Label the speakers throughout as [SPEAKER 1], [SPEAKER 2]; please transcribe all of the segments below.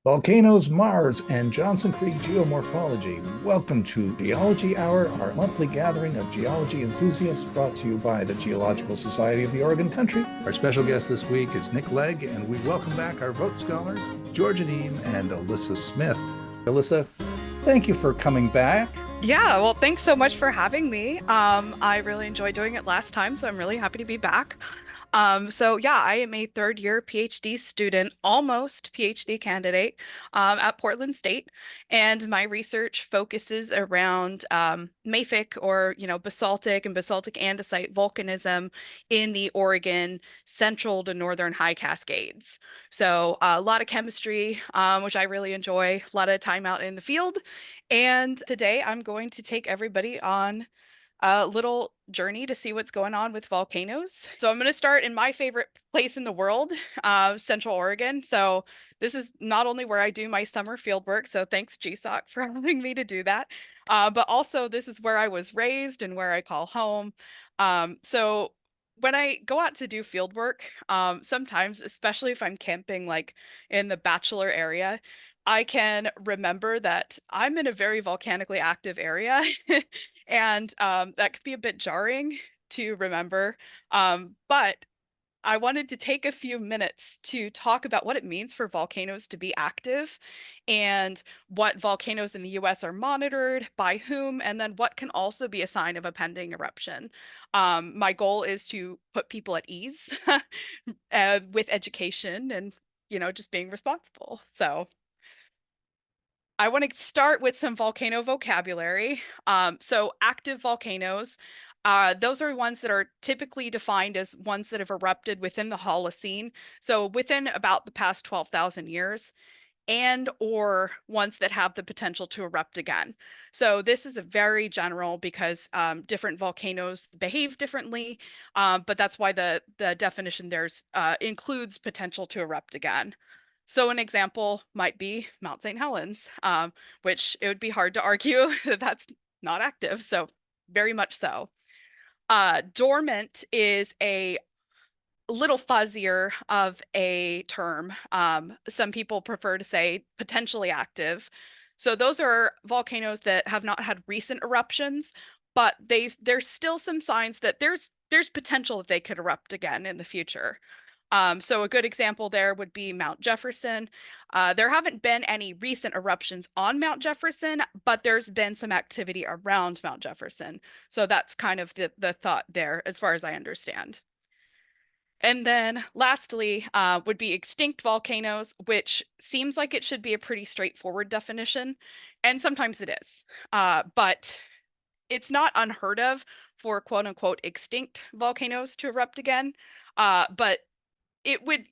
[SPEAKER 1] Volcanoes, Mars, and Johnson Creek Geomorphology. Welcome to Geology Hour, our monthly gathering of geology enthusiasts brought to you by the Geological Society of the Oregon Country. Our special guest this week is Legg, and we welcome back our Vote Scholars, George Anim and Alyssa Smith. Alyssa, thank you for coming back.
[SPEAKER 2] Yeah, well, thanks so much for having me. I really enjoyed doing it last time, so I'm really happy to be back. So yeah, I am a third year PhD student, almost PhD candidate, at Portland State, and my research focuses around mafic or basaltic and basaltic andesite volcanism in the Oregon central to northern high Cascades. So a lot of chemistry, which I really enjoy, a lot of time out in the field. And today I'm going to take everybody on a little journey to see what's going on with volcanoes. So I'm going to start in my favorite place in the world, Central Oregon. So this is not only where I do my summer field work, so thanks GSOC for having me to do that, but also this is where I was raised and where I call home. So when I go out to do field work, sometimes, especially if I'm camping like in the Bachelor area, I can remember that I'm in a very volcanically active area. And that could be a bit jarring to remember. But I wanted to take a few minutes to talk about what it means for volcanoes to be active and what volcanoes in the US are monitored, by whom, and then what can also be a sign of a pending eruption. My goal is to put people at ease with education and, just being responsible. So I want to start with some volcano vocabulary. So active volcanoes, those are ones that are typically defined as ones that have erupted within the Holocene, so within about the past 12,000 years, and or ones that have the potential to erupt again. So this is a very general because different volcanoes behave differently, but that's why the definition there's includes potential to erupt again. So an example might be Mount St. Helens, which it would be hard to argue that that's not active. So very much so. Dormant is a little fuzzier of a term. Some people prefer to say potentially active. So those are volcanoes that have not had recent eruptions, but there's still some signs that there's potential that they could erupt again in the future. So a good example there would be Mount Jefferson. There haven't been any recent eruptions on Mount Jefferson, but there's been some activity around Mount Jefferson. So that's kind of the thought there, as far as I understand. And then lastly, would be extinct volcanoes, which seems like it should be a pretty straightforward definition, and sometimes it is. But it's not unheard of for quote unquote extinct volcanoes to erupt again. But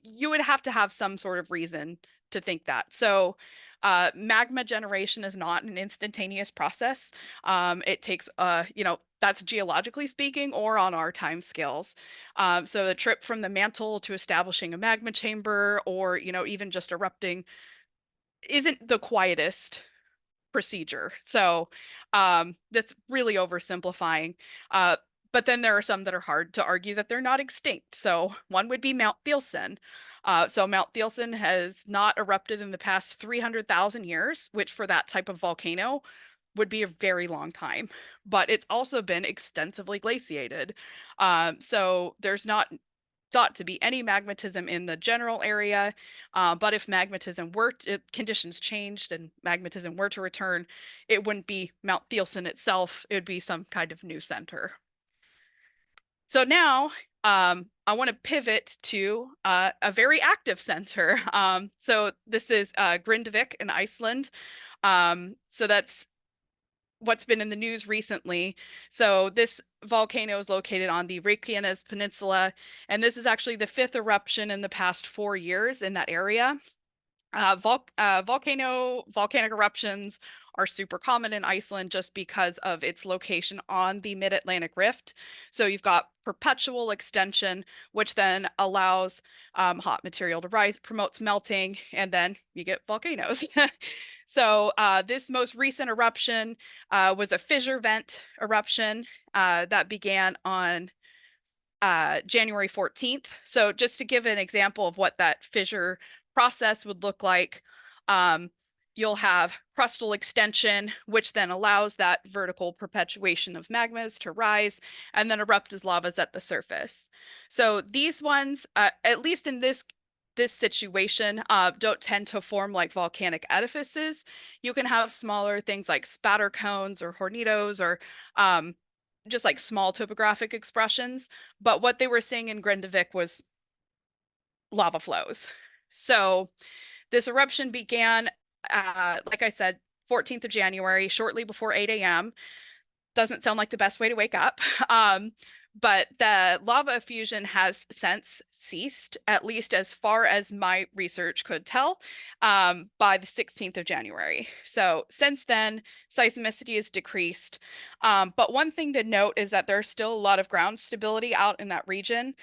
[SPEAKER 2] you would have to have some sort of reason to think that. So magma generation is not an instantaneous process. It takes that's geologically speaking or on our time scales. So the trip from the mantle to establishing a magma chamber or even just erupting isn't the quietest procedure. So that's really oversimplifying. But then there are some that are hard to argue that they're not extinct. So one would be Mount Thielsen. So Mount Thielsen has not erupted in the past 300,000 years, which for that type of volcano would be a very long time. But it's also been extensively glaciated. So there's not thought to be any magmatism in the general area. But if conditions changed and magmatism were to return, it wouldn't be Mount Thielsen itself. It would be some kind of new center. So now I want to pivot to a very active center. So this is Grindavik in Iceland. So that's what's been in the news recently. So this volcano is located on the Reykjanes Peninsula, and this is actually the fifth eruption in the past 4 years in that area. Volcanic eruptions are super common in Iceland just because of its location on the Mid-Atlantic Rift. So you've got perpetual extension, which then allows hot material to rise, promotes melting, and then you get volcanoes. So this most recent eruption was a fissure vent eruption that began on January 14th. So just to give an example of what that fissure process would look like, You'll have crustal extension, which then allows that vertical perpetuation of magmas to rise and then erupt as lavas at the surface. So these ones, at least in this situation, don't tend to form like volcanic edifices. You can have smaller things like spatter cones or hornitos or just like small topographic expressions. But what they were seeing in Grindavik was lava flows. So this eruption began, like I said, 14th of January, shortly before 8 a.m. Doesn't sound like the best way to wake up. But the lava effusion has since ceased, at least as far as my research could tell, by the 16th of January. So since then, seismicity has decreased. But one thing to note is that there's still a lot of ground stability out in that region.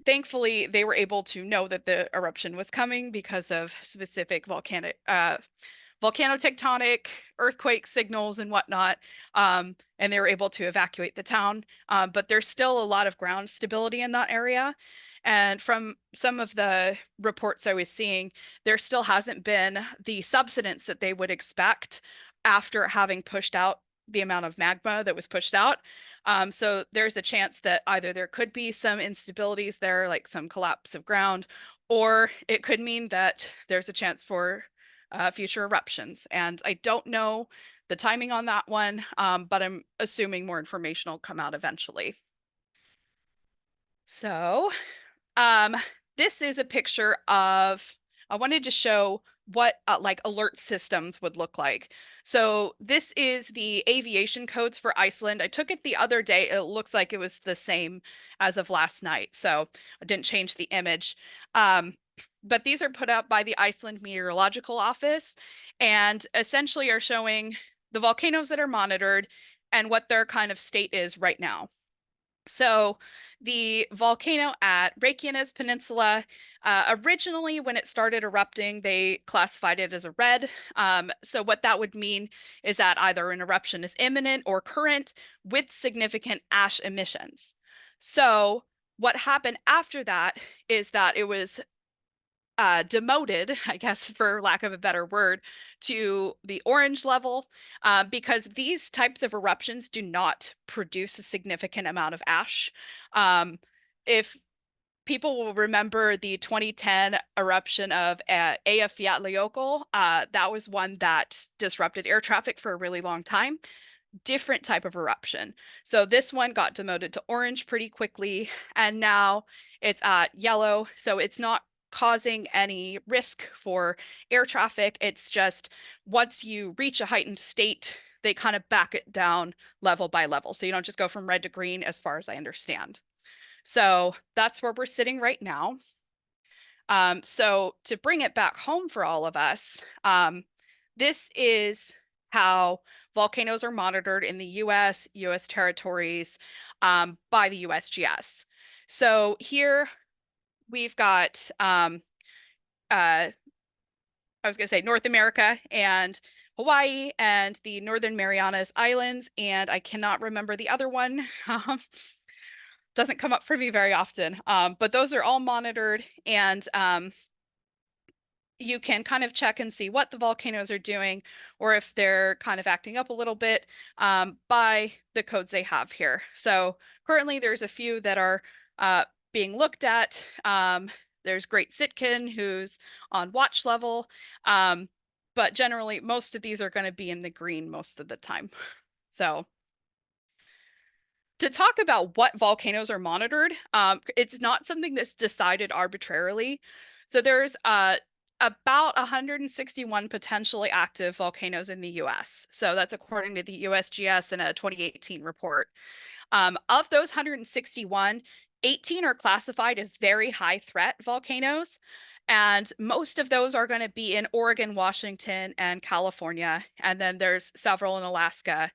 [SPEAKER 2] Thankfully, they were able to know that the eruption was coming because of specific volcanotectonic earthquake signals and whatnot, and they were able to evacuate the town. But there's still a lot of ground stability in that area. And from some of the reports I was seeing, there still hasn't been the subsidence that they would expect after having pushed out the amount of magma that was pushed out. So there's a chance that either there could be some instabilities there, like some collapse of ground, or it could mean that there's a chance for future eruptions. And I don't know the timing on that one, but I'm assuming more information will come out eventually. So um, this is a picture of, I wanted to show what like alert systems would look like. So this is the aviation codes for Iceland. I took it the other day. It looks like it was the same as of last night. So I didn't change the image. But these are put up by the Iceland Meteorological Office and essentially are showing the volcanoes that are monitored and what their kind of state is right now. So the volcano at Reykjanes Peninsula, originally when it started erupting, they classified it as a red. So what that would mean is that either an eruption is imminent or current with significant ash emissions. So what happened after that is that it was demoted, I guess, for lack of a better word, to the orange level, because these types of eruptions do not produce a significant amount of ash. If people will remember the 2010 eruption of Eyjafjallajökull, that was one that disrupted air traffic for a really long time. Different type of eruption. So this one got demoted to orange pretty quickly, and now it's at yellow. So it's not causing any risk for air traffic. It's just once you reach a heightened state, they kind of back it down level by level. So you don't just go from red to green, as far as I understand. So that's where we're sitting right now. So to bring it back home for all of us, this is how volcanoes are monitored in the US, US territories, by the USGS. So here we've got, I was going to say North America and Hawaii and the Northern Marianas Islands, and I cannot remember the other one. Doesn't come up for me very often, but those are all monitored, and you can kind of check and see what the volcanoes are doing or if they're kind of acting up a little bit, by the codes they have here. So currently there's a few that are being looked at. There's Great Sitkin, who's on watch level, but generally most of these are going to be in the green most of the time. So to talk about what volcanoes are monitored, it's not something that's decided arbitrarily. So there's about 161 potentially active volcanoes in the US. So that's according to the USGS in a 2018 report. Of those 161, 18 are classified as very high threat volcanoes. And most of those are going to be in Oregon, Washington, and California. And then there's several in Alaska.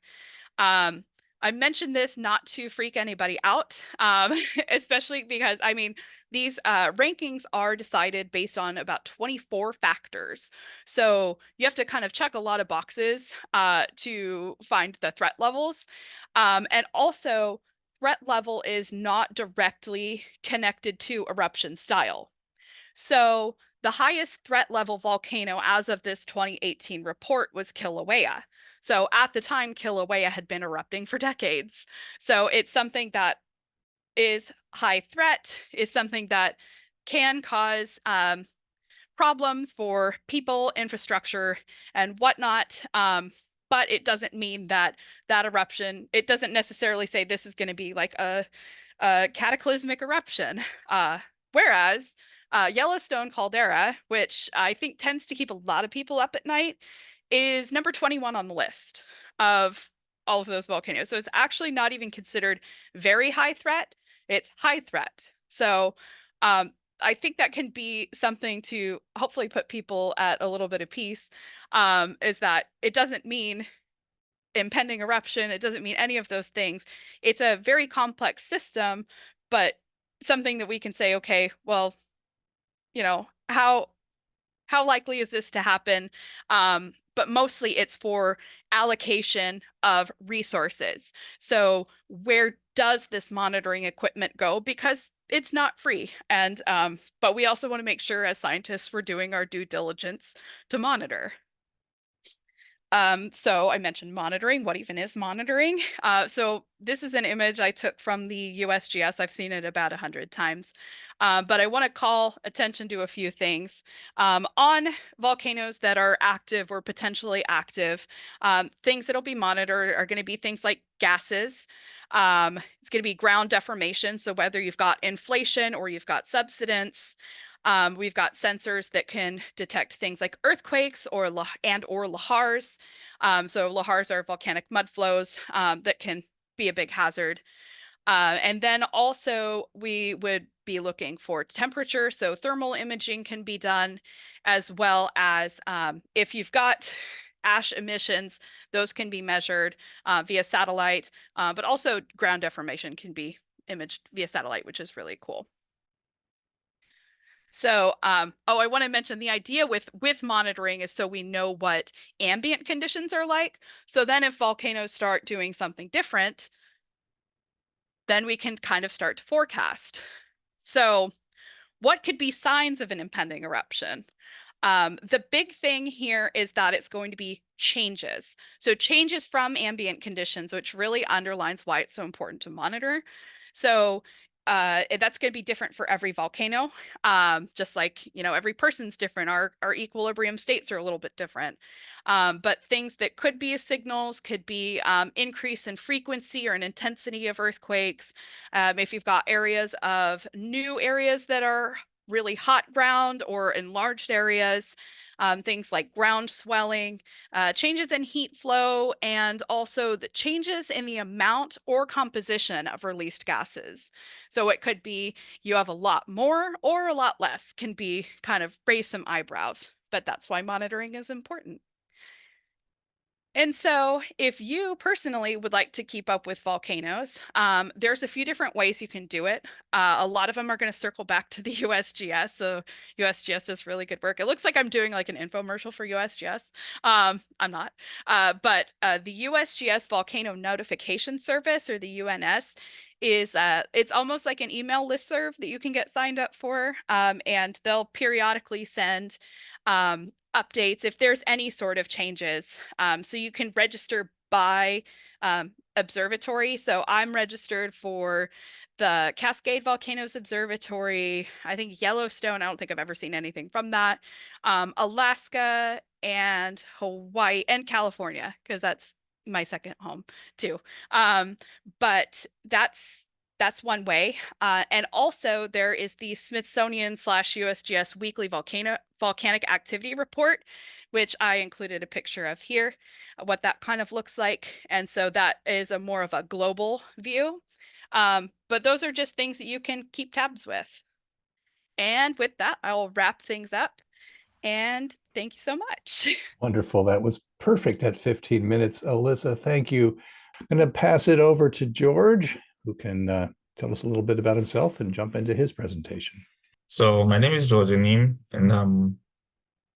[SPEAKER 2] I mentioned this not to freak anybody out, especially because, I mean, these rankings are decided based on about 24 factors. So you have to kind of check a lot of boxes to find the threat levels. And also, threat level is not directly connected to eruption style. So the highest threat level volcano as of this 2018 report was Kilauea. So at the time, Kilauea had been erupting for decades. So it's something that is high threat, is something that can cause problems for people, infrastructure, and whatnot. But it doesn't mean that that eruption, it doesn't necessarily say this is going to be like a cataclysmic eruption. Whereas Yellowstone caldera, which I think tends to keep a lot of people up at night, is number 21 on the list of all of those volcanoes. So it's actually not even considered very high threat. It's high threat. So I think that can be something to hopefully put people at a little bit of peace, is that it doesn't mean impending eruption. It doesn't mean any of those things. It's a very complex system, but something that we can say, okay, well, how likely is this to happen? But mostly it's for allocation of resources. So where does this monitoring equipment go? Because it's not free. And but we also want to make sure as scientists we're doing our due diligence to monitor. So I mentioned monitoring. What even is monitoring? So this is an image I took from the USGS. I've seen it about 100 times. But I want to call attention to a few things. On volcanoes that are active or potentially active, things that'll be monitored are going to be things like gases. It's going to be ground deformation. So whether you've got inflation or you've got subsidence, we've got sensors that can detect things like earthquakes or lahars. So lahars are volcanic mud flows that can be a big hazard. And then also we would be looking for temperature. So thermal imaging can be done, as well as if you've got ash emissions, those can be measured via satellite, but also ground deformation can be imaged via satellite, which is really cool. So, oh, I want to mention the idea with monitoring is so we know what ambient conditions are like. So then if volcanoes start doing something different, then we can kind of start to forecast. So what could be signs of an impending eruption? The big thing here is that it's going to be changes. So changes from ambient conditions, which really underlines why it's so important to monitor. So that's going to be different for every volcano. Just like, every person's different. Our equilibrium states are a little bit different. But things that could be signals could be increase in frequency or an intensity of earthquakes. If you've got new areas that are really hot ground or enlarged areas, things like ground swelling, changes in heat flow, and also the changes in the amount or composition of released gases. So it could be you have a lot more or a lot less, can be kind of raise some eyebrows, but that's why monitoring is important. And so if you personally would like to keep up with volcanoes, there's a few different ways you can do it. A lot of them are going to circle back to the USGS. So USGS does really good work. It looks like I'm doing like an infomercial for USGS. I'm not. But the USGS Volcano Notification Service, or the UNS, is it's almost like an email listserv that you can get signed up for. And they'll periodically send updates if there's any sort of changes. So you can register by observatory. So I'm registered for the Cascade Volcanoes Observatory. I think Yellowstone, I don't think I've ever seen anything from that. Alaska and Hawaii and California, because that's my second home too. But that's one way. And also there is the Smithsonian/USGS Weekly Volcanic Activity Report, which I included a picture of here, what that kind of looks like. And so that is a more of a global view. But those are just things that you can keep tabs with. And with that, I'll wrap things up. And thank you so much.
[SPEAKER 1] Wonderful. That was perfect at 15 minutes. Alyssa, thank you. I'm going to pass it over to George, who can tell us a little bit about himself and jump into his presentation.
[SPEAKER 3] So my name is George Anim, and I'm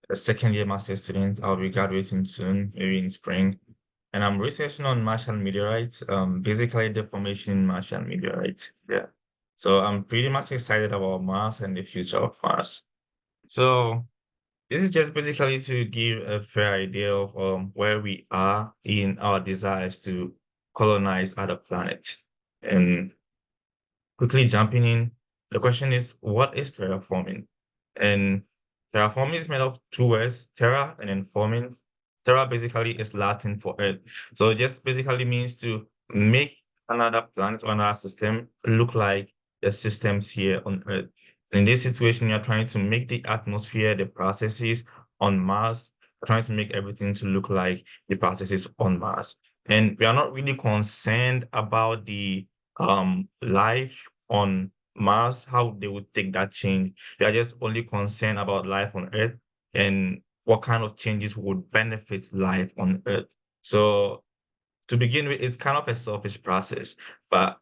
[SPEAKER 3] a second-year master's student. I'll be graduating soon, maybe in spring. And I'm researching on Martian meteorites, basically the formation in Martian meteorites. Yeah. So I'm pretty much excited about Mars and the future of Mars. So this is just basically to give a fair idea of where we are in our desires to colonize other planets. And quickly jumping in, the question is, what is terraforming? And terraforming is made of two words, terra and then forming. Terra basically is Latin for earth. So it just basically means to make another planet or another system look like the systems here on Earth. In this situation, you're trying to make the atmosphere, the processes on Mars, trying to make everything to look like the processes on Mars. And we are not really concerned about the life on Mars, how they would take that change. They are just only concerned about life on Earth and what kind of changes would benefit life on Earth. So to begin with, it's kind of a selfish process, but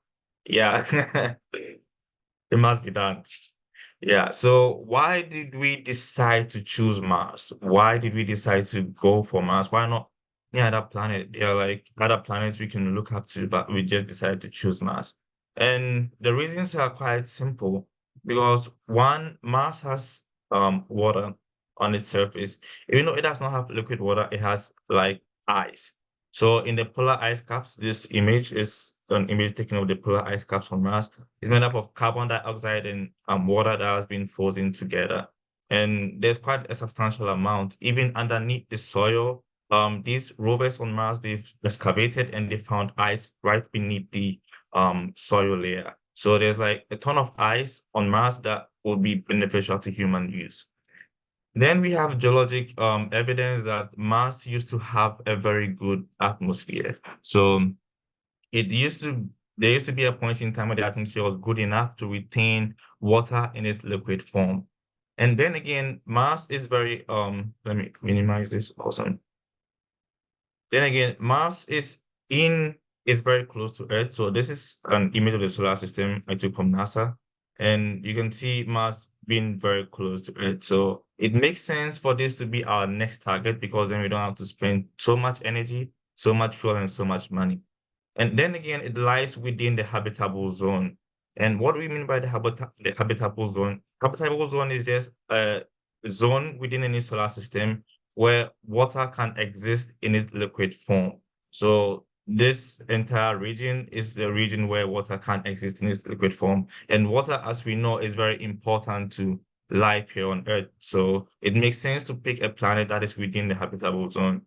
[SPEAKER 3] yeah, it must be done. Yeah. So why did we decide to choose Mars? Why did we decide to go for Mars? Why not any other planet? There are like other planets we can look up to, but we just decided to choose Mars. And the reasons are quite simple because one, Mars has water on its surface. Even though it does not have liquid water, it has like ice. So in the polar ice caps, this image is an image taken of the polar ice caps on Mars. It's made up of carbon dioxide and water that has been frozen together. And there's quite a substantial amount. Even underneath the soil, these rovers on Mars, they've excavated and they found ice right beneath the soil layer. So there's like a ton of ice on Mars that will be beneficial to human use. Then we have geologic evidence that Mars used to have a very good atmosphere. So it used to there used to be a point in time where the atmosphere was good enough to retain water in its liquid form. And then again, Mars is very let me minimize this also. Then again, Mars is very close to Earth. So this is an image of the solar system I took from NASA. And you can see Mars being very close to Earth. So it makes sense for this to be our next target because then we don't have to spend so much energy, so much fuel, and so much money. And then again, it lies within the habitable zone. And what do we mean by the habitable zone? Habitable zone is just a zone within any solar system where water can exist in its liquid form. So this entire region is the region where water can exist in its liquid form. And water, as we know, is very important to life here on Earth. So it makes sense to pick a planet that is within the habitable zone.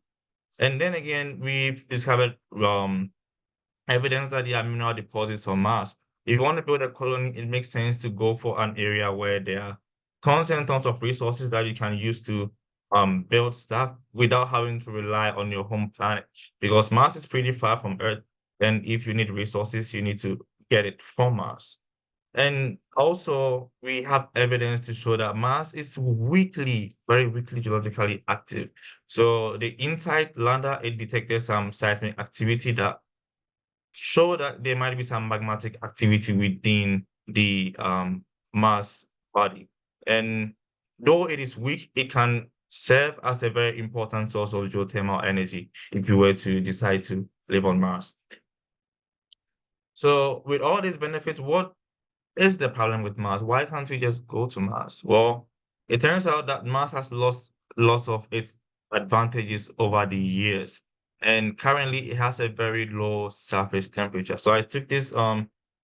[SPEAKER 3] And then again, we've discovered evidence that there are mineral deposits on Mars. If you want to build a colony, it makes sense to go for an area where there are tons and tons of resources that you can use to build stuff without having to rely on your home planet. Because Mars is pretty far from Earth, and if you need resources, you need to get it from Mars. And also, we have evidence to show that Mars is very weakly geologically active. So the InSight lander, it detected some seismic activity that show that there might be some magmatic activity within the Mars body. And though it is weak, it can serve as a very important source of geothermal energy if you were to decide to live on Mars. So with all these benefits, what is the problem with Mars? Why can't we just go to Mars? Well, it turns out that Mars has lost lots of its advantages over the years. And currently it has a very low surface temperature. So I took this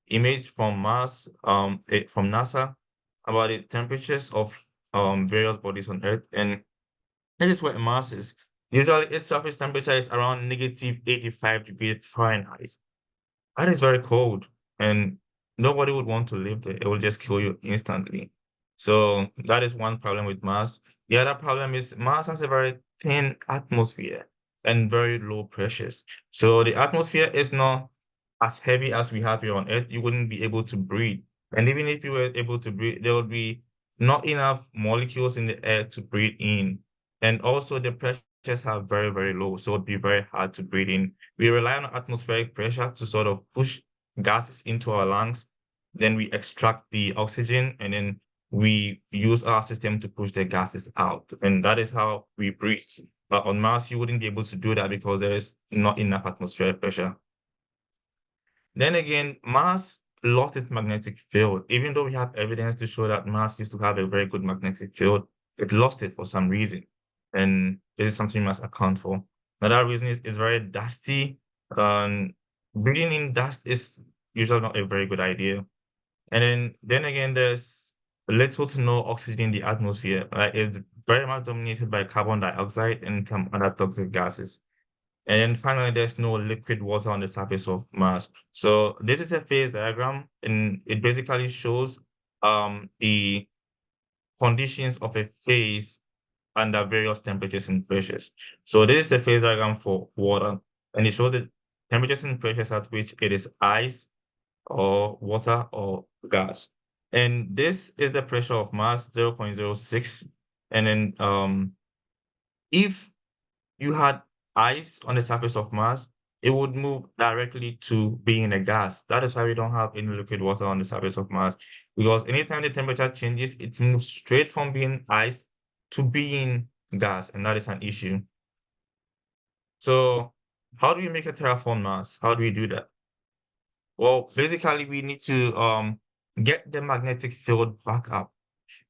[SPEAKER 3] image from Mars, from NASA about the temperatures of various bodies on Earth. And this is where Mars is. Usually its surface temperature is around negative 85 degrees Fahrenheit. That is very cold, and nobody would want to live there. It will just kill you instantly. So that is one problem with Mars. The other problem is Mars has a very thin atmosphere and very low pressures. So the atmosphere is not as heavy as we have here on Earth. You wouldn't be able to breathe. And even if you were able to breathe, there would be not enough molecules in the air to breathe in. And also the pressures are very, very low. So it'd be very hard to breathe in. We rely on atmospheric pressure to sort of push gases into our lungs. Then we extract the oxygen and then we use our system to push the gases out. And that is how we breathe. But on Mars, you wouldn't be able to do that because there is not enough atmospheric pressure. Then again, Mars lost its magnetic field. Even though we have evidence to show that Mars used to have a very good magnetic field, it lost it for some reason. And this is something we must account for. Another reason is it's very dusty. Breathing in dust is usually not a very good idea. And then again, there's little to no oxygen in the atmosphere. It's very much dominated by carbon dioxide and some other toxic gases. And then finally, there's no liquid water on the surface of Mars. So this is a phase diagram, and it basically shows the conditions of a phase under various temperatures and pressures. So this is the phase diagram for water, and it shows the temperatures and pressures at which it is ice or water or gas. And this is the pressure of Mars, 0.06. And then if you had ice on the surface of Mars, it would move directly to being a gas. That is why we don't have any liquid water on the surface of Mars, because anytime the temperature changes, it moves straight from being ice to being gas, and that is an issue. So how do we make a terraform Mars? How do we do that? Well, basically, we need to get the magnetic field back up,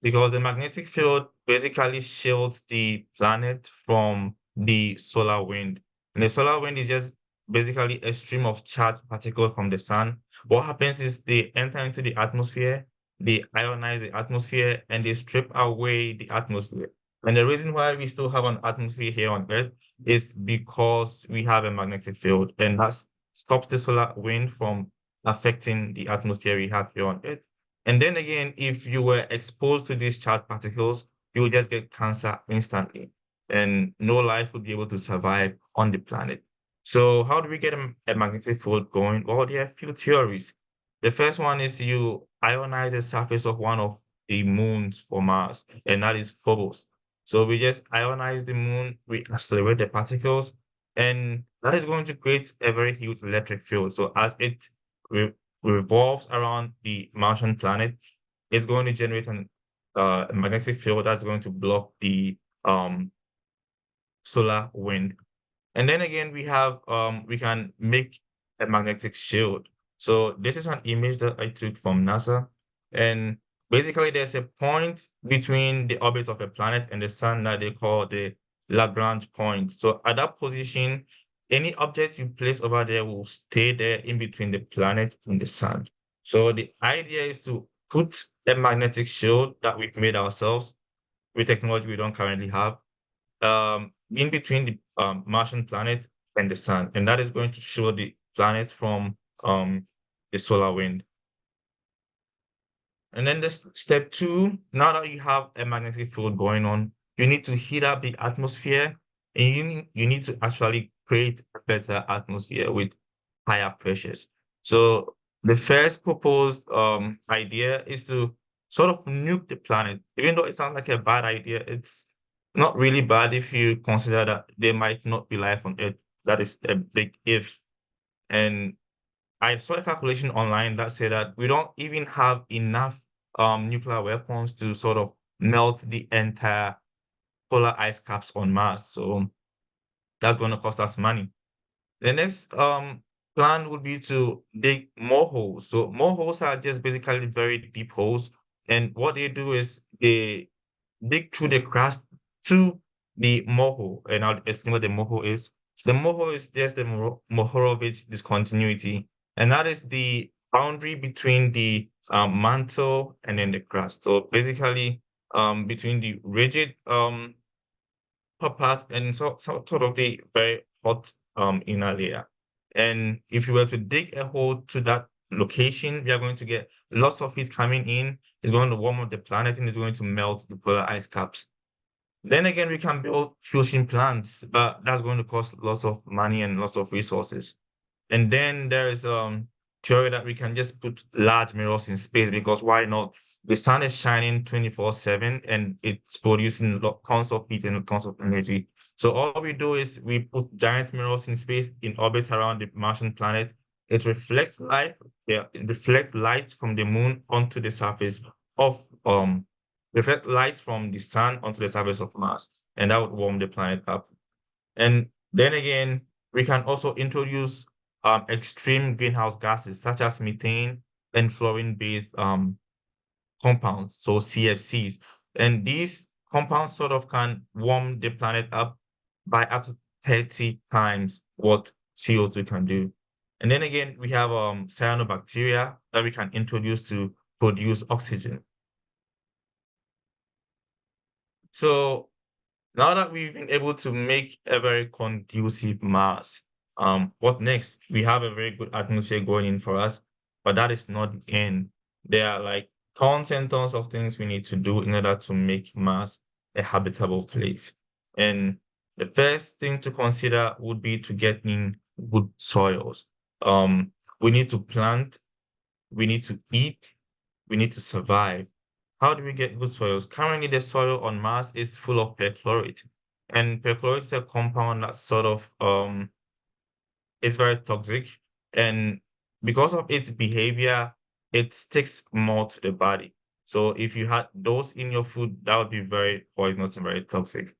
[SPEAKER 3] because the magnetic field basically shields the planet from the solar wind. And the solar wind is just basically a stream of charged particles from the sun. What happens is they enter into the atmosphere, they ionize the atmosphere, and they strip away the atmosphere. And the reason why we still have an atmosphere here on Earth is because we have a magnetic field, and that stops the solar wind from affecting the atmosphere we have here on Earth. And then again, if you were exposed to these charged particles, you would just get cancer instantly, and no life would be able to survive on the planet. So how do we get a magnetic field going? Well, there are a few theories. The first one is you ionize the surface of one of the moons for Mars, and that is Phobos. So we just ionize the moon, we accelerate the particles, and that is going to create a very huge electric field. So as it revolves around the Martian planet, it's going to generate a magnetic field that's going to block the solar wind. And then again, we can make a magnetic shield. So this is an image that I took from NASA. And basically there's a point between the orbit of a planet and the sun that they call the Lagrange point. So at that position, any object you place over there will stay there in between the planet and the sun. So the idea is to put a magnetic shield that we've made ourselves with technology we don't currently have, in between the Martian planet and the sun, and that is going to shield the planet from the solar wind. And then this step 2, now that you have a magnetic field going on, you need to heat up the atmosphere, and you need to actually create a better atmosphere with higher pressures. So the first proposed idea is to sort of nuke the planet. Even though it sounds like a bad idea, it's not really bad if you consider that there might not be life on Earth. That is a big if. And I saw a calculation online that said that we don't even have enough nuclear weapons to sort of melt the entire polar ice caps on Mars. So that's going to cost us money. The next plan would be to dig more holes. So more holes are just basically very deep holes. And what they do is they dig through the crust to the morehole. And I'll explain what the morehole is. The morehole is just the Mohorovic discontinuity. And that is the boundary between the mantle and then the crust. So basically, between the rigid top part and sort of the very hot inner layer. And if you were to dig a hole to that location, we are going to get lots of heat coming in. It's going to warm up the planet and it's going to melt the polar ice caps. Then again, we can build fusion plants, but that's going to cost lots of money and lots of resources. And then there is theory that we can just put large mirrors in space, because why not? The sun is shining 24/7 and it's producing tons of heat and tons of energy. So all we do is we put giant mirrors in space in orbit around the Martian planet. It reflects light, it reflects light from the moon onto the surface of reflect light from the sun onto the surface of Mars, and that would warm the planet up. And then again, we can also introduce extreme greenhouse gases such as methane and fluorine-based compounds, so CFCs. And these compounds sort of can warm the planet up by up to 30 times what CO2 can do. And then again, we have cyanobacteria that we can introduce to produce oxygen. So now that we've been able to make a very conducive Mars, what next? We have a very good atmosphere going in for us, but that is not the end. There are like tons and tons of things we need to do in order to make Mars a habitable place. And the first thing to consider would be to get in good soils. We need to plant, we need to eat, we need to survive. How do we get good soils? Currently, the soil on Mars is full of perchlorate. And perchlorate is a compound that sort of is very toxic. And because of its behavior, it sticks more to the body. So if you had those in your food, that would be very poisonous and very toxic.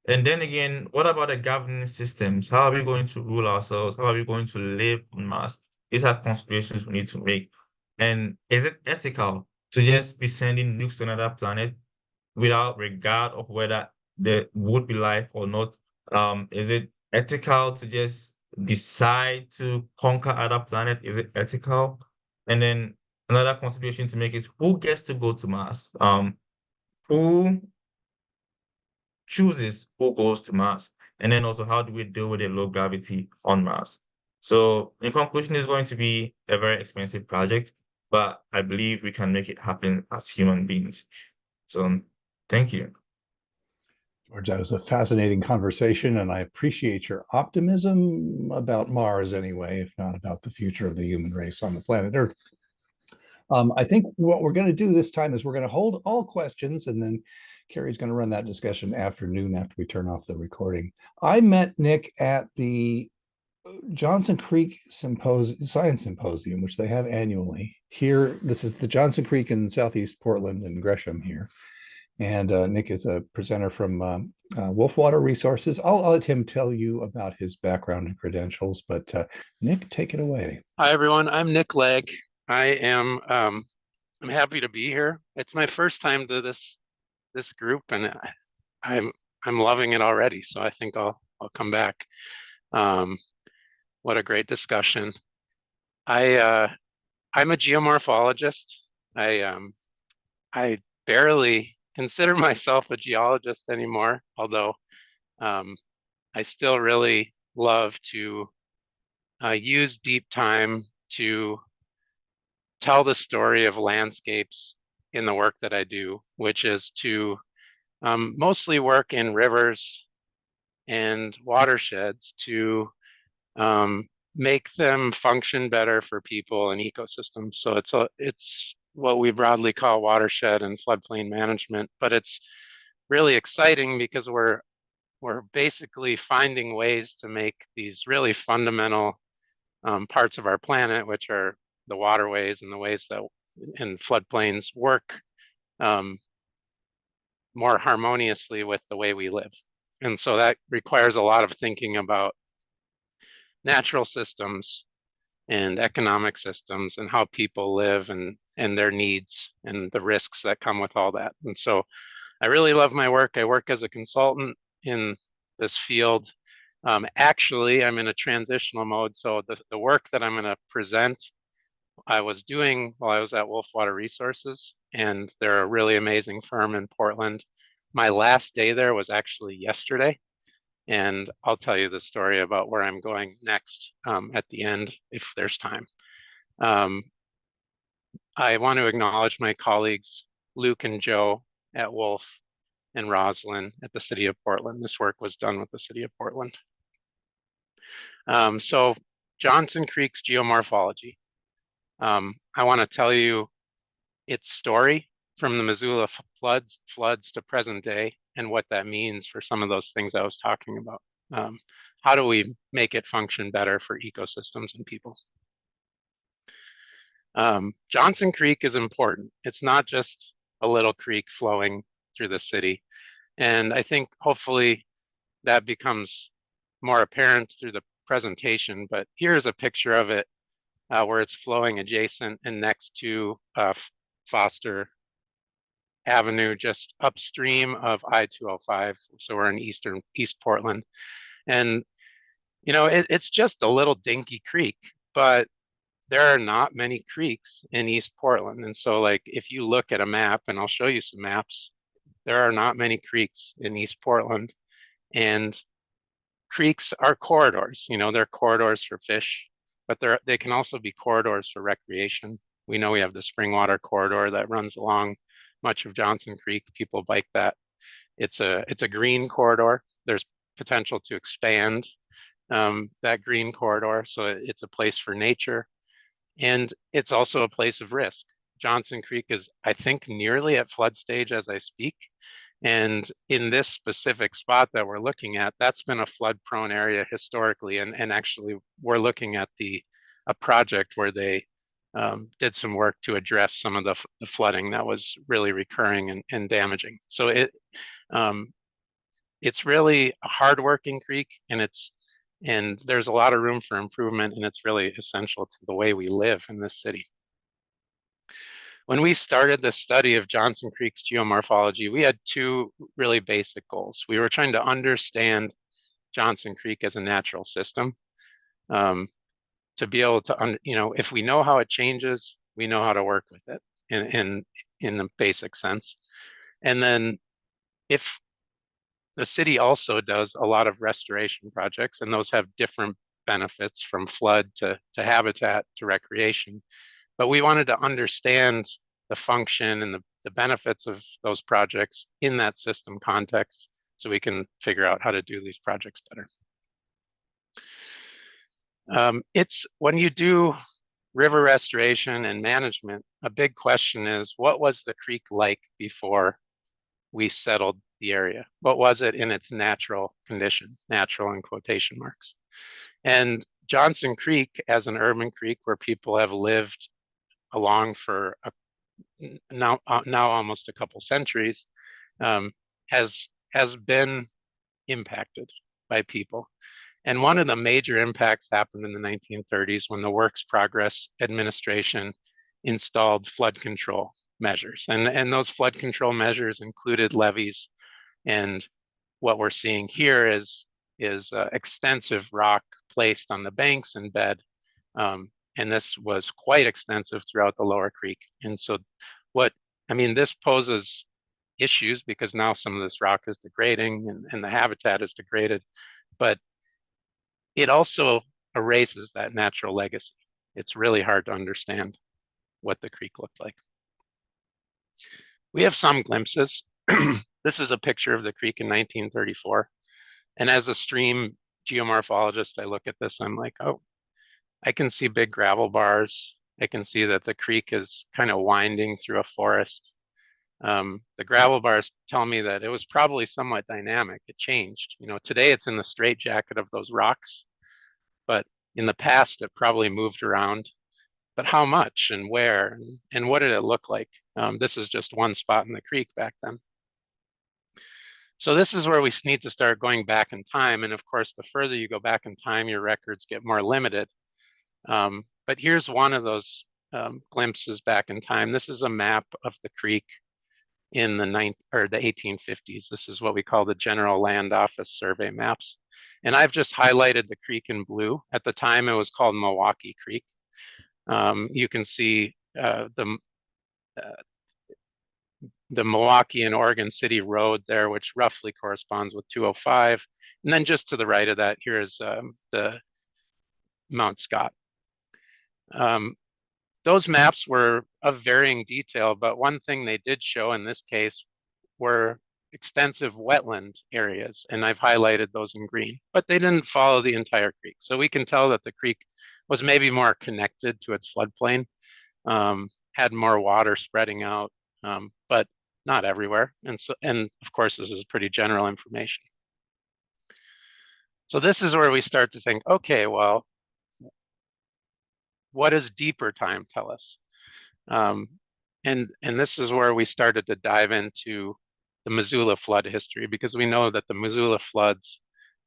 [SPEAKER 3] And then again, what about the governing systems? How are we going to rule ourselves? How are we going to live on Mars? These are considerations we need to make. And is it ethical to just be sending nukes to another planet without regard of whether there would be life or not? Is it ethical to just decide to conquer other planet? Is it ethical? And then another consideration to make is who gets to go to Mars? Who chooses who goes to Mars? And then also, how do we deal with the low gravity on Mars? So in conclusion, it's going to be a very expensive project, but I believe we can make it happen as human beings. So thank you.
[SPEAKER 1] George, that was a fascinating conversation, and I appreciate your optimism about Mars anyway, if not about the future of the human race on the planet Earth. I think what we're going to do this time is we're going to hold all questions, and then Carrie's going to run that discussion afternoon after we turn off the recording. I met Nick at the Johnson Creek Science Symposium, which they have annually. Here, this is the Johnson Creek in Southeast Portland and Gresham here. And Nick is a presenter from Wolfwater Resources. I'll let him tell you about his background and credentials, but Nick, take it away.
[SPEAKER 4] Hi, everyone. I'm Nick Legg. I'm happy to be here. It's my first time to this group, and I'm loving it already. So I think I'll come back. What a great discussion. I'm a geomorphologist. I barely consider myself a geologist anymore, although I still really love to use deep time to tell the story of landscapes in the work that I do, which is to mostly work in rivers and watersheds to make them function better for people and ecosystems. So it's what we broadly call watershed and floodplain management, but it's really exciting because we're basically finding ways to make these really fundamental parts of our planet, which are the waterways and the ways that in floodplains work more harmoniously with the way we live. And so that requires a lot of thinking about natural systems and economic systems and how people live and their needs and the risks that come with all that. And so I really love my work. I work as a consultant in this field. Actually, I'm in a transitional mode. So the work that I'm going to present, I was doing while I was at Wolfwater Resources, and they're a really amazing firm in Portland. My last day there was actually yesterday, and I'll tell you the story about where I'm going next at the end if there's time. I want to acknowledge my colleagues, Luke and Joe at Wolf and Roslyn at the City of Portland. This work was done with the City of Portland. So Johnson Creek's geomorphology. I want to tell you its story from the Missoula floods to present day and what that means for some of those things I was talking about. How do we make it function better for ecosystems and people? Johnson Creek is important. It's not just a little creek flowing through the city. And I think hopefully that becomes more apparent through the presentation, but here's a picture of it where it's flowing adjacent and next to Foster avenue just upstream of I-205. So we're in East Portland. And, you know, it's just a little dinky creek, but there are not many creeks in East Portland. And so like, if you look at a map, and I'll show you some maps, there are not many creeks in East Portland. And creeks are corridors, you know, they're corridors for fish, but they can also be corridors for recreation. We know we have the Springwater corridor that runs along much of Johnson Creek. People bike that. It's a green corridor. There's potential to expand that green corridor, so it's a place for nature, and it's also a place of risk. Johnson Creek is, I think, nearly at flood stage as I speak. And in this specific spot that we're looking at, that's been a flood prone area historically. And actually we're looking at a project where they did some work to address some of the flooding that was really recurring and damaging. So it's really a hardworking creek, and there's a lot of room for improvement, and it's really essential to the way we live in this city. When we started the study of Johnson Creek's geomorphology, we had two really basic goals. We were trying to understand Johnson Creek as a natural system, to be able to, you know, if we know how it changes, we know how to work with it in the basic sense. And then if the city also does a lot of restoration projects, and those have different benefits from flood to habitat to recreation. But we wanted to understand the function and the benefits of those projects in that system context, so we can figure out how to do these projects better. It's when you do river restoration and management, a big question is, what was the creek like before we settled the area? What was it in its natural condition, natural in quotation marks? And Johnson Creek, as an urban creek where people have lived along for now almost a couple centuries, has been impacted by people. And one of the major impacts happened in the 1930s when the Works Progress Administration installed flood control measures. And those flood control measures included levees. And what we're seeing here is extensive rock placed on the banks and bed. And this was quite extensive throughout the lower creek. And so this poses issues because now some of this rock is degrading and the habitat is degraded, but it also erases that natural legacy. It's really hard to understand what the creek looked like. We have some glimpses. This is a picture of the creek in 1934. And as a stream geomorphologist, I look at this, I'm like, oh, I can see big gravel bars. I can see that the creek is kind of winding through a forest. The gravel bars tell me that it was probably somewhat dynamic. It changed. You know, today it's in the straitjacket of those rocks, but in the past it probably moved around. But how much and where and what did it look like? This is just one spot in the creek back then. So this is where we need to start going back in time. And of course, the further you go back in time, your records get more limited. But here's one of those glimpses back in time. This is a map of the creek in the 1850s. This is what we call the General Land Office survey maps. And I've just highlighted the creek in blue. At the time, it was called Milwaukee Creek. You can see the Milwaukee and Oregon City Road there, which roughly corresponds with 205. And then just to the right of that, here is the Mount Scott. Those maps were of varying detail, but one thing they did show in this case were extensive wetland areas, and I've highlighted those in green, but they didn't follow the entire creek. So we can tell that the creek was maybe more connected to its floodplain, had more water spreading out, but not everywhere. And of course, this is pretty general information. So this is where we start to think, okay, well, what does deeper time tell us? And this is where we started to dive into the Missoula flood history, because we know that the Missoula floods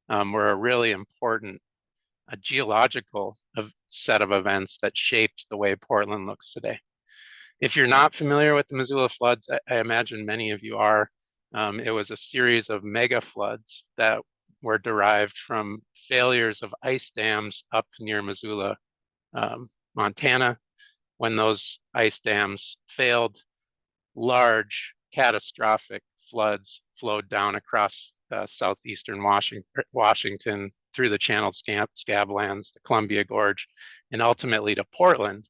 [SPEAKER 4] were a really important geological set of events that shaped the way Portland looks today. If you're not familiar with the Missoula floods, I imagine many of you are. It was a series of mega floods that were derived from failures of ice dams up near Missoula, Montana. When those ice dams failed, large catastrophic floods flowed down across southeastern Washington through the Channeled Scablands, the Columbia Gorge, and ultimately to Portland,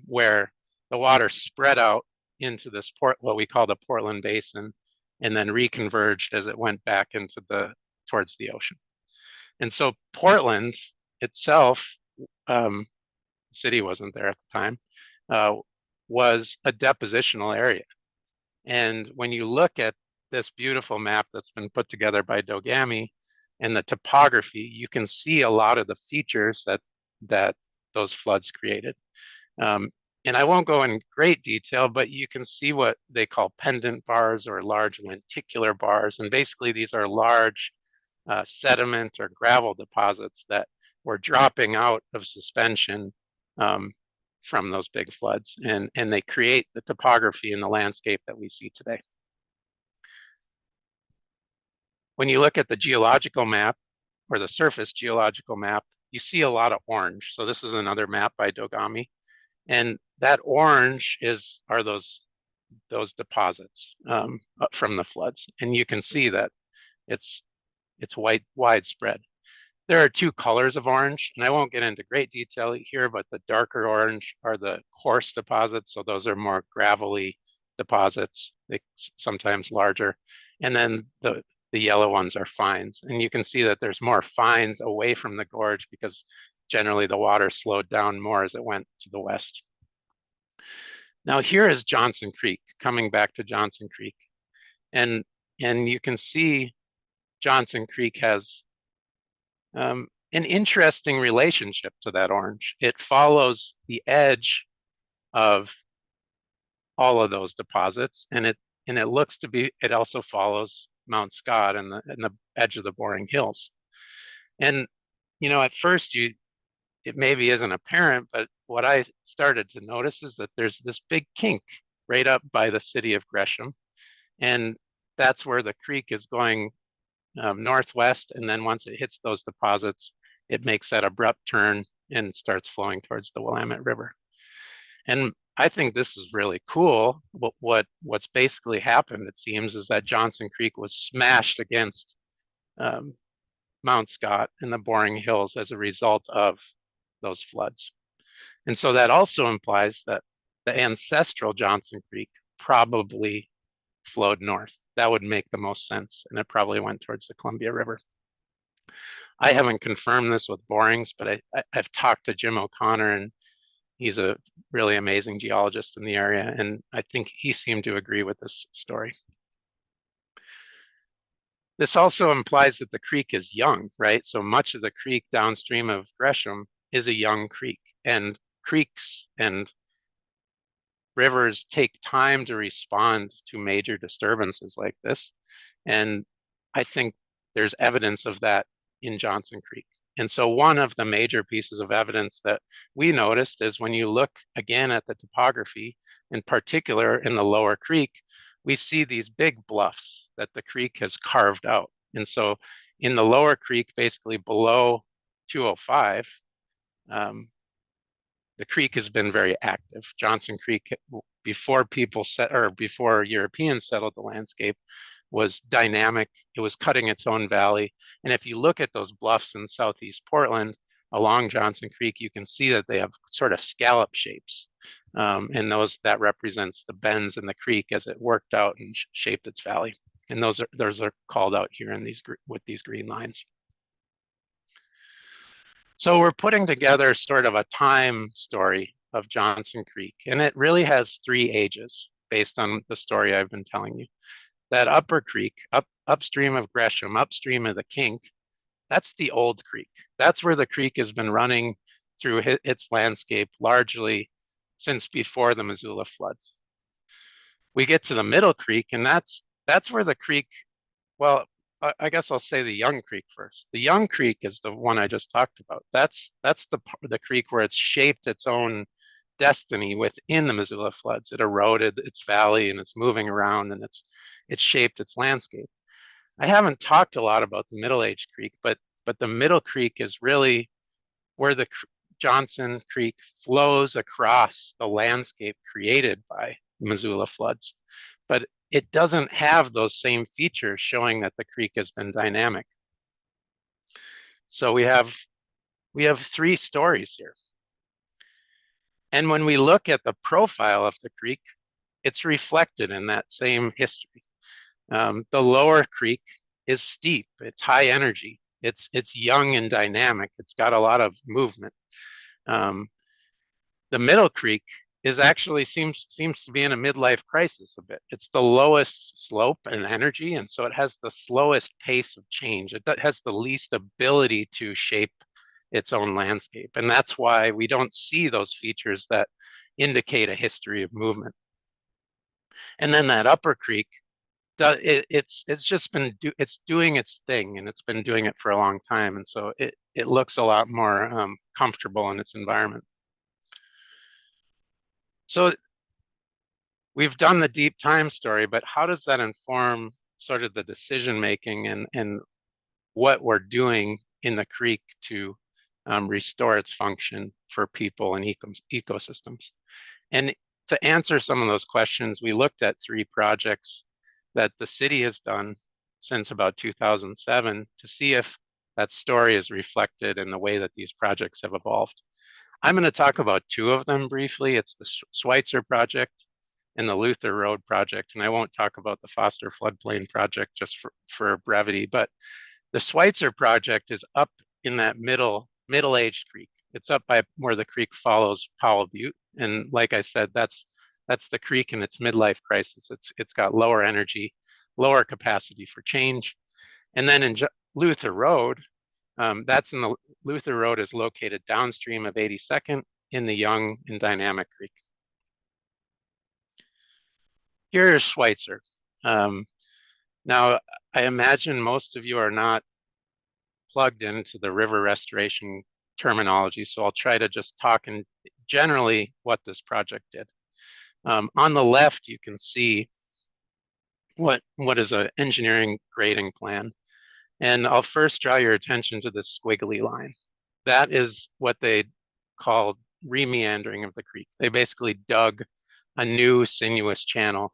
[SPEAKER 4] where the water spread out into this what we call the Portland Basin, and then reconverged as it went back into towards the ocean. And so Portland itself, the city wasn't there at the time, was a depositional area. And when you look at this beautiful map that's been put together by Dogami and the topography, you can see a lot of the features that those floods created. And I won't go in great detail, but you can see what they call pendant bars or large lenticular bars. And basically these are large sediment or gravel deposits that were dropping out of suspension from those big floods. And they create the topography and the landscape that we see today. When you look at the geological map or the surface geological map, you see a lot of orange. So this is another map by Dogami. And that orange are those deposits from the floods. And you can see that it's widespread. There are two colors of orange, and I won't get into great detail here, but the darker orange are the coarse deposits. So those are more gravelly deposits, sometimes larger. And then the yellow ones are fines. And you can see that there's more fines away from the gorge because generally the water slowed down more as it went to the west. Now here is Johnson Creek, coming back to Johnson Creek. And you can see Johnson Creek has an interesting relationship to that orange. It follows the edge of all of those deposits, and it looks to be, it also follows Mount Scott and the edge of the Boring Hills. And at first it maybe isn't apparent, but what I started to notice is that there's this big kink right up by the city of Gresham, and that's where the creek is going northwest, and then once it hits those deposits, it makes that abrupt turn and starts flowing towards the Willamette River. And I think this is really cool. What's basically happened, it seems, is that Johnson Creek was smashed against Mount Scott and the Boring Hills as a result of those floods. And so that also implies that the ancestral Johnson Creek probably flowed north. That would make the most sense, and it probably went towards the Columbia River. I haven't confirmed this with borings, but I've talked to Jim O'Connor, and he's a really amazing geologist in the area, and I think he seemed to agree with this story. This also implies that the creek is young, right? So much of the creek downstream of Gresham is a young creek, and creeks and rivers take time to respond to major disturbances like this. And I think there's evidence of that in Johnson Creek. And so one of the major pieces of evidence that we noticed is when you look again at the topography, in particular in the lower creek, we see these big bluffs that the creek has carved out. And so in the lower creek, basically below 205, the creek has been very active. Johnson Creek, before Europeans settled the landscape, was dynamic. It was cutting its own valley. And if you look at those bluffs in southeast Portland along Johnson Creek, you can see that they have sort of scallop shapes. And that represents the bends in the creek as it worked out and shaped its valley. And those are called out here in with these green lines. So we're putting together sort of a time story of Johnson Creek, and it really has 3 ages based on the story I've been telling you. That upper creek, upstream of Gresham, upstream of the Kink, that's the old creek. That's where the creek has been running through its landscape largely since before the Missoula floods. We get to the middle creek, and that's where the creek, well, I guess I'll say the young creek first. The young creek is the one I just talked about. That's the creek where it's shaped its own destiny within the Missoula floods. It eroded its valley and it's moving around and it's shaped its landscape. I haven't talked a lot about the Middle-aged Creek, but the Middle Creek is really where the Johnson Creek flows across the landscape created by Missoula floods. But it doesn't have those same features showing that the creek has been dynamic. So we have 3 stories here. And when we look at the profile of the creek, it's reflected in that same history. The lower creek is steep, it's high energy, it's young and dynamic, it's got a lot of movement. The middle creek is actually seems to be in a midlife crisis a bit. It's the lowest slope and energy, and so it has the slowest pace of change. It has the least ability to shape its own landscape, and that's why we don't see those features that indicate a history of movement. And then that upper creek, it's just been it's doing its thing, and it's been doing it for a long time, and so it looks a lot more comfortable in its environment. So we've done the deep time story, but how does that inform sort of the decision making and what we're doing in the creek to restore its function for people and ecosystems? And to answer some of those questions, we looked at 3 projects that the city has done since about 2007 to see if that story is reflected in the way that these projects have evolved. I'm going to talk about 2 of them briefly. It's the Schweitzer project and the Luther Road project, and I won't talk about the Foster floodplain project just for brevity, but the Schweitzer project is up in that middle-aged creek. It's up by where the creek follows Powell Butte, and like I said, that's the creek in its midlife crisis. It's got lower energy, lower capacity for change. And then in Luther Road, that's in the Luther Road is located downstream of 82nd in the young and dynamic creek. Here's Schweitzer. Now, I imagine most of you are not plugged into the river restoration terminology, so I'll try to just talk in generally what this project did. On the left, you can see what is an engineering grading plan. And I'll first draw your attention to this squiggly line. That is what they call remeandering of the creek. They basically dug a new sinuous channel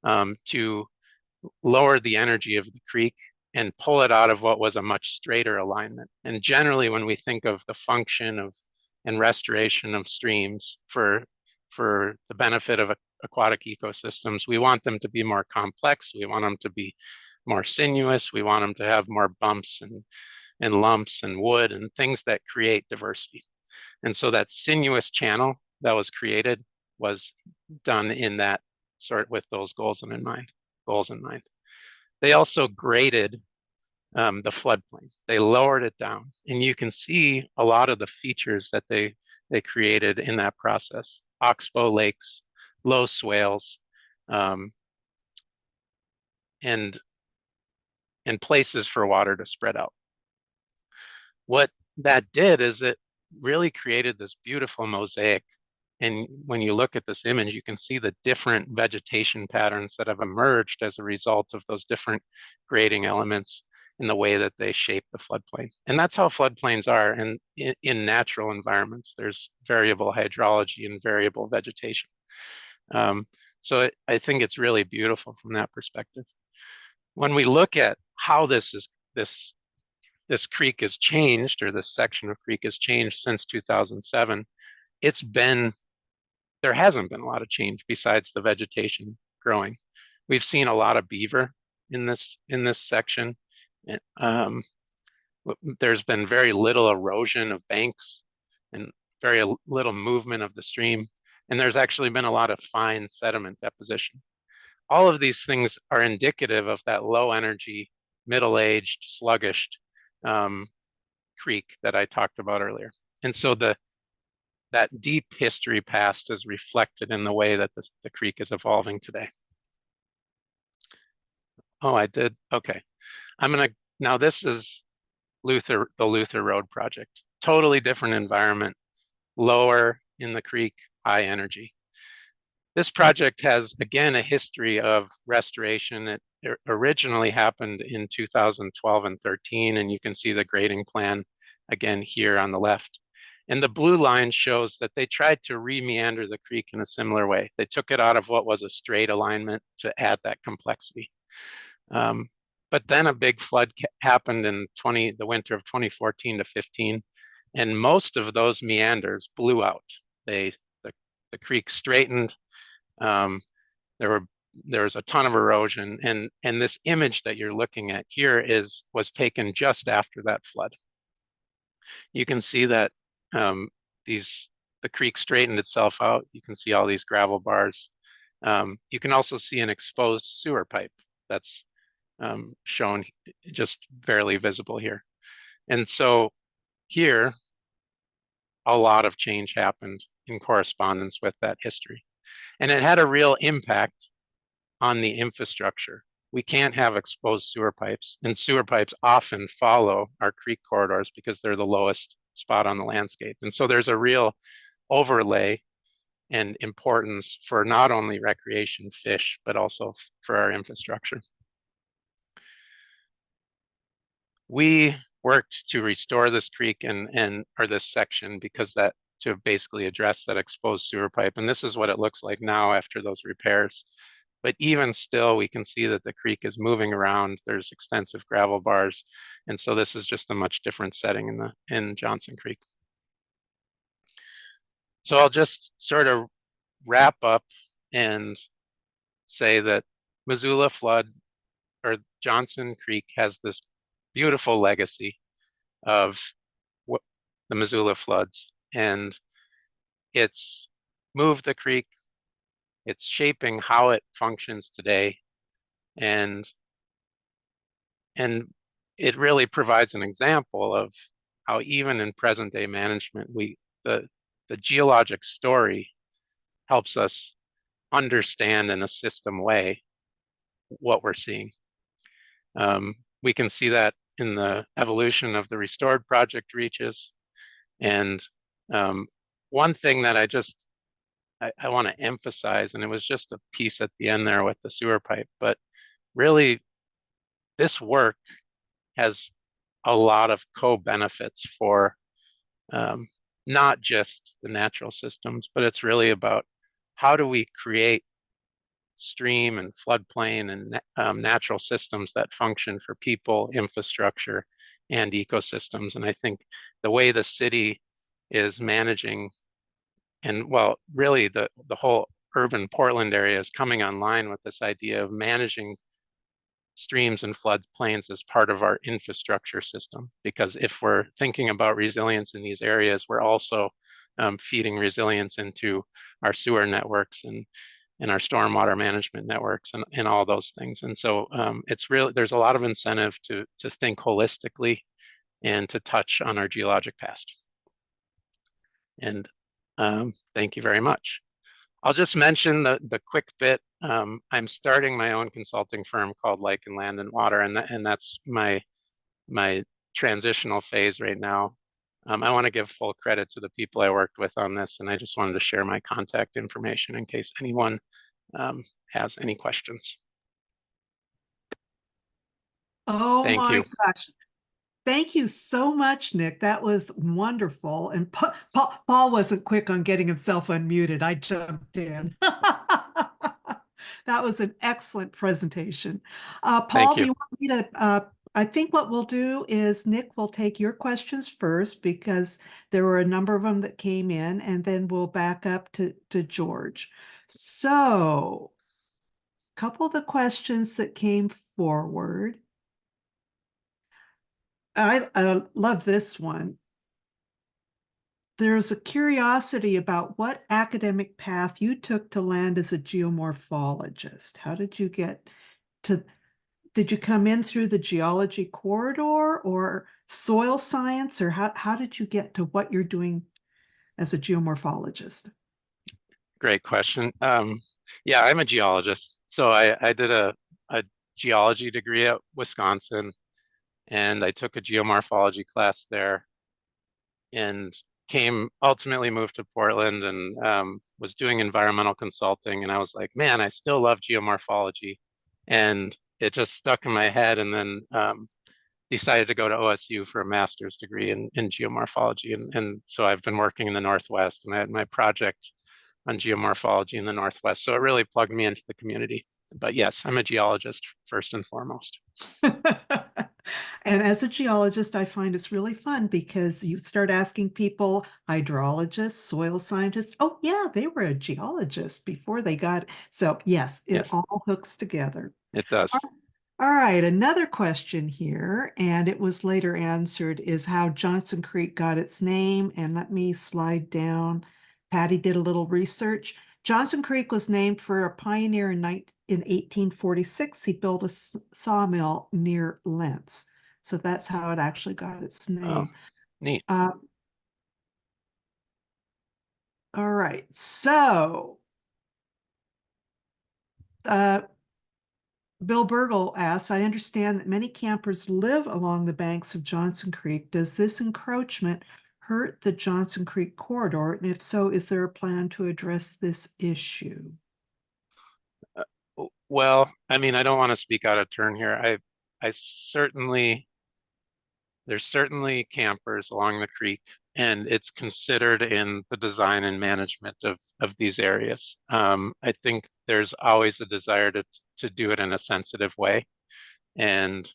[SPEAKER 4] to lower the energy of the creek and pull it out of what was a much straighter alignment. And generally, when we think of the function of and restoration of streams for the benefit of aquatic ecosystems, we want them to be more complex. We want them to be more sinuous. We want them to have more bumps and lumps and wood and things that create diversity. And so that sinuous channel that was created was done in that sort with those goals in mind. They also graded the floodplain. They lowered it down, and you can see a lot of the features that they created in that process: oxbow lakes, low swales, and places for water to spread out. What that did is it really created this beautiful mosaic. And when you look at this image, you can see the different vegetation patterns that have emerged as a result of those different grading elements in the way that they shape the floodplain. And that's how floodplains are in natural environments. There's variable hydrology and variable vegetation. So I think it's really beautiful from that perspective. When we look at how this creek has changed, or this section of creek has changed since 2007, there hasn't been a lot of change besides the vegetation growing. We've seen a lot of beaver in this section. There's been very little erosion of banks and very little movement of the stream. And there's actually been a lot of fine sediment deposition. All of these things are indicative of that low energy, middle-aged, sluggish creek that I talked about earlier. And so that deep history past is reflected in the way that the creek is evolving today. Oh, I did, okay. Now this is the Luther Road project. Totally different environment, lower in the creek, high energy. This project has, again, a history of restoration. It originally happened in 2012 and 13, and you can see the grading plan again here on the left. And the blue line shows that they tried to re-meander the creek in a similar way. They took it out of what was a straight alignment to add that complexity. But then a big flood happened in the winter of 2014 to 15, and most of those meanders blew out. The creek straightened. There was a ton of erosion, and this image that you're looking at here was taken just after that flood. You can see that the creek straightened itself out. You can see all these gravel bars. You can also see an exposed sewer pipe that's shown just barely visible here. And so here, a lot of change happened in correspondence with that history. And it had a real impact on the infrastructure. We can't have exposed sewer pipes, and sewer pipes often follow our creek corridors because they're the lowest spot on the landscape. And so there's a real overlay and importance for not only recreation fish, but also for our infrastructure. We worked to restore this creek or this section because to basically address that exposed sewer pipe. And this is what it looks like now after those repairs. But even still, we can see that the creek is moving around. There's extensive gravel bars. And so this is just a much different setting in Johnson Creek. So I'll just sort of wrap up and say that Missoula flood or Johnson Creek has this beautiful legacy of the Missoula floods, and it's moved the creek. It's shaping how it functions today, and it really provides an example of how even in present day management, the geologic story helps us understand in a system way what we're seeing. We can see that in the evolution of the restored project reaches. And one thing that I want to emphasize, and it was just a piece at the end there with the sewer pipe, but really this work has a lot of co-benefits for not just the natural systems, but it's really about how do we create stream and floodplain and natural systems that function for people, infrastructure, and ecosystems. And I think the way the city is managing, and well, really the whole urban Portland area is coming online with this idea of managing streams and floodplains as part of our infrastructure system. Because if we're thinking about resilience in these areas, we're also feeding resilience into our sewer networks and our stormwater management networks and all those things. And so there's a lot of incentive to think holistically and to touch on our geologic past. And thank you very much. I'll just mention the quick bit. I'm starting my own consulting firm called Lichen, Land and Water, and that's my transitional phase right now. I want to give full credit to the people I worked with on this, and I just wanted to share my contact information in case anyone has any questions.
[SPEAKER 5] Oh
[SPEAKER 4] Thank
[SPEAKER 5] my
[SPEAKER 4] you.
[SPEAKER 5] gosh. Thank you so much, Nick. That was wonderful. And Paul wasn't quick on getting himself unmuted. I jumped in. That was an excellent presentation. Paul, do you want me to, I think what we'll do is Nick will take your questions first because there were a number of them that came in, and then we'll back up to George. So, a couple of the questions that came forward. I love this one. There's a curiosity about what academic path you took to land as a geomorphologist. How did you get to, did you come in through the geology corridor or soil science, or how did you get to what you're doing as a geomorphologist?
[SPEAKER 4] Great question. Yeah, I'm a geologist. So I did a geology degree at Wisconsin, and I took a geomorphology class there, and ultimately moved to Portland and was doing environmental consulting, and I was like, man, I still love geomorphology. And it just stuck in my head, and then decided to go to OSU for a master's degree in geomorphology. And so I've been working in the Northwest, and I had my project on geomorphology in the Northwest. So it really plugged me into the community. But yes, I'm a geologist first and foremost.
[SPEAKER 5] And as a geologist, I find it's really fun because you start asking people, hydrologists, soil scientists, oh yeah, they were a geologist before they got, so yes, it
[SPEAKER 4] Yes.
[SPEAKER 5] all hooks together.
[SPEAKER 4] It does.
[SPEAKER 5] All right, another question here, and it was later answered, is how Johnson Creek got its name. And let me slide down. Patty did a little research. Johnson Creek was named for a pioneer in 1846. He built a sawmill near Lentz. So that's how it actually got its
[SPEAKER 4] Oh,
[SPEAKER 5] name.
[SPEAKER 4] neat.
[SPEAKER 5] All right, so Bill Burgle asks, I understand that many campers live along the banks of Johnson Creek. Does this encroachment hurt the Johnson Creek corridor? And if so, is there a plan to address this issue?
[SPEAKER 4] Well, I mean, I don't want to speak out of turn here. There's certainly campers along the creek, and it's considered in the design and management of these areas. I think there's always a desire to do it in a sensitive way. And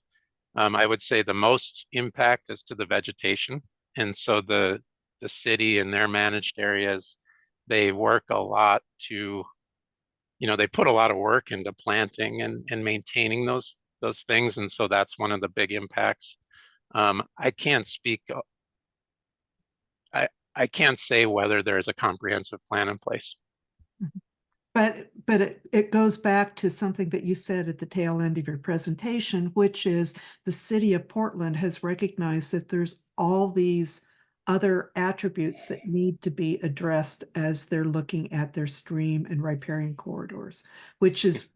[SPEAKER 4] I would say the most impact is to the vegetation. And so the city and their managed areas, they work a lot to, they put a lot of work into planting and maintaining those things. And so that's one of the big impacts. I can't speak, I can't say whether there's a comprehensive plan in place.
[SPEAKER 5] But it goes back to something that you said at the tail end of your presentation, which is the city of Portland has recognized that there's all these other attributes that need to be addressed as they're looking at their stream and riparian corridors, which is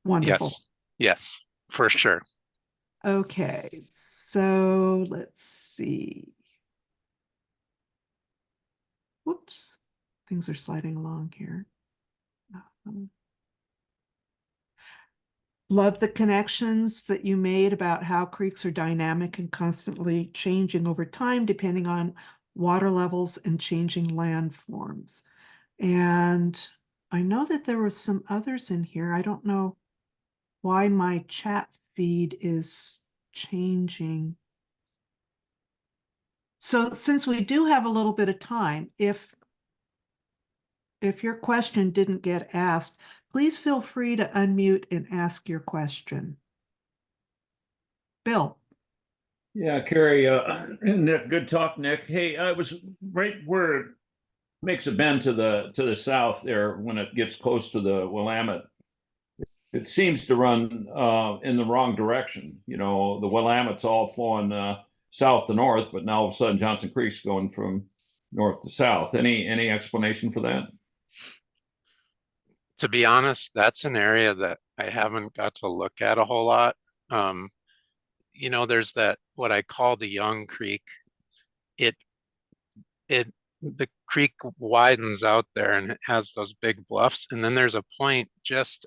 [SPEAKER 5] wonderful.
[SPEAKER 4] Yes, for sure.
[SPEAKER 5] Okay, so let's see. Whoops, things are sliding along here. Love the connections that you made about how creeks are dynamic and constantly changing over time, depending on water levels and changing landforms. And I know that there were some others in here. I don't know why my chat feed is changing. So since we do have a little bit of time, if your question didn't get asked, please feel free to unmute and ask your question. Bill.
[SPEAKER 6] Yeah, Carrie, Nick, good talk, Nick. Hey, I was right where it makes a bend to the south there when it gets close to the Willamette. It seems to run in the wrong direction. The Willamette's all flowing south to north, but now all of a sudden Johnson Creek's going from north to south. Any explanation for that?
[SPEAKER 4] To be honest, that's an area that I haven't got to look at a whole lot. There's that, what I call the Young Creek. The creek widens out there and it has those big bluffs. And then there's a point just,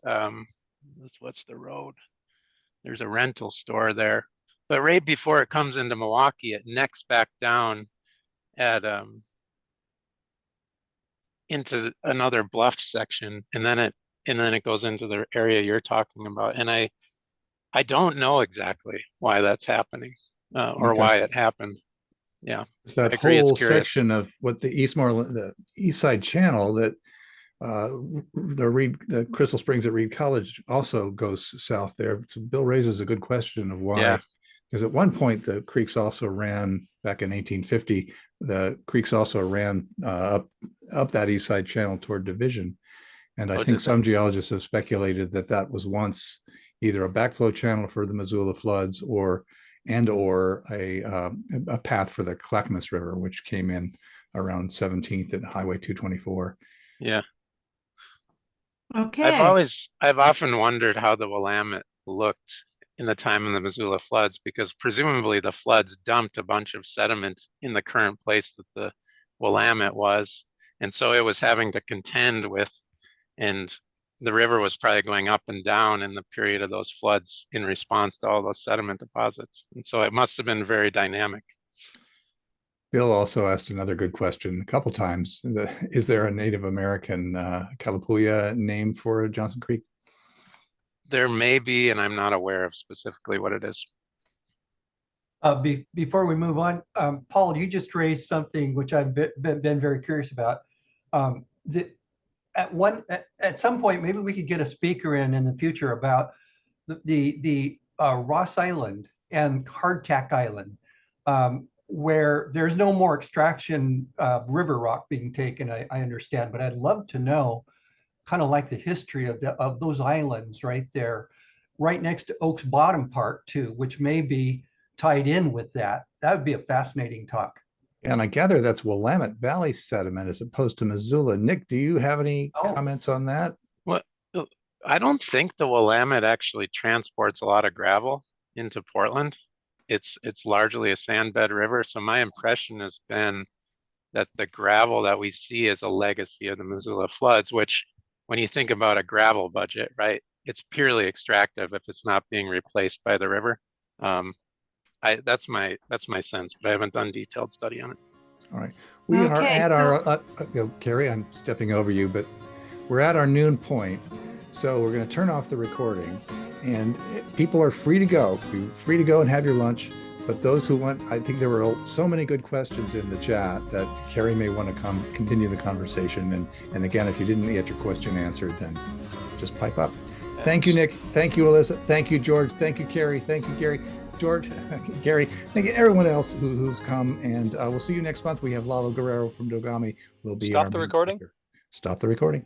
[SPEAKER 4] what's the road? There's a rental store there. But right before it comes into Milwaukee, it necks back down at into another bluff section, and then it goes into the area you're talking about. And I don't know exactly why that's happening or why it happened. Yeah,
[SPEAKER 1] it's that whole section of what the East Side Channel that the Crystal Springs at Reed College also goes south there. So Bill raises a good question of why.
[SPEAKER 4] Yeah.
[SPEAKER 1] Because at one point the creeks also ran back in 1850. The creeks also ran up that East Side Channel toward Division, and I think some geologists have speculated that was once either a backflow channel for the Missoula floods, or a path for the Clackamas River, which came in around 17th at Highway 224.
[SPEAKER 4] Yeah.
[SPEAKER 5] Okay.
[SPEAKER 4] I've often wondered how the Willamette looked in the time of the Missoula floods, because presumably the floods dumped a bunch of sediment in the current place that the Willamette was. And so it was having to contend with, and the river was probably going up and down in the period of those floods in response to all those sediment deposits. And so it must have been very dynamic.
[SPEAKER 1] Bill also asked another good question a couple times. Is there a Native American Kalapuya name for Johnson Creek?
[SPEAKER 4] There may be, and I'm not aware of specifically what it is.
[SPEAKER 7] Before we move on, Paul, you just raised something which I've been very curious about. At some point, maybe we could get a speaker in the future about the Ross Island and Hardtack Island, where there's no more extraction river rock being taken, I understand, but I'd love to know kind of like the history of those islands right there, right next to Oaks Bottom Part too, which may be tied in with that. That would be a fascinating talk.
[SPEAKER 1] And I gather that's Willamette Valley sediment as opposed to Missoula. Nick, do you have any comments on that?
[SPEAKER 4] Well, I don't think the Willamette actually transports a lot of gravel into Portland. It's largely a sand bed river. So my impression has been that the gravel that we see is a legacy of the Missoula floods, which when you think about a gravel budget, right, it's purely extractive if it's not being replaced by the river. That's my sense, but I haven't done detailed study on it.
[SPEAKER 1] All right, we are at our Carrie, I'm stepping over you, but we're at our noon point, so we're going to turn off the recording, and people are free to go. You're free to go and have your lunch. But those who want, I think there were so many good questions in the chat that Carrie may want to continue the conversation. And again, if you didn't get your question answered, then just pipe up. Thank you, Nick. Thank you, Alyssa. Thank you, George. Thank you, Carrie. Thank you, Gary. George, Gary. Thank you, everyone else who's come. And we'll see you next month. We have Lalo Guerrero from Dogami. Will be
[SPEAKER 8] Stop the recording.
[SPEAKER 1] Stop the recording.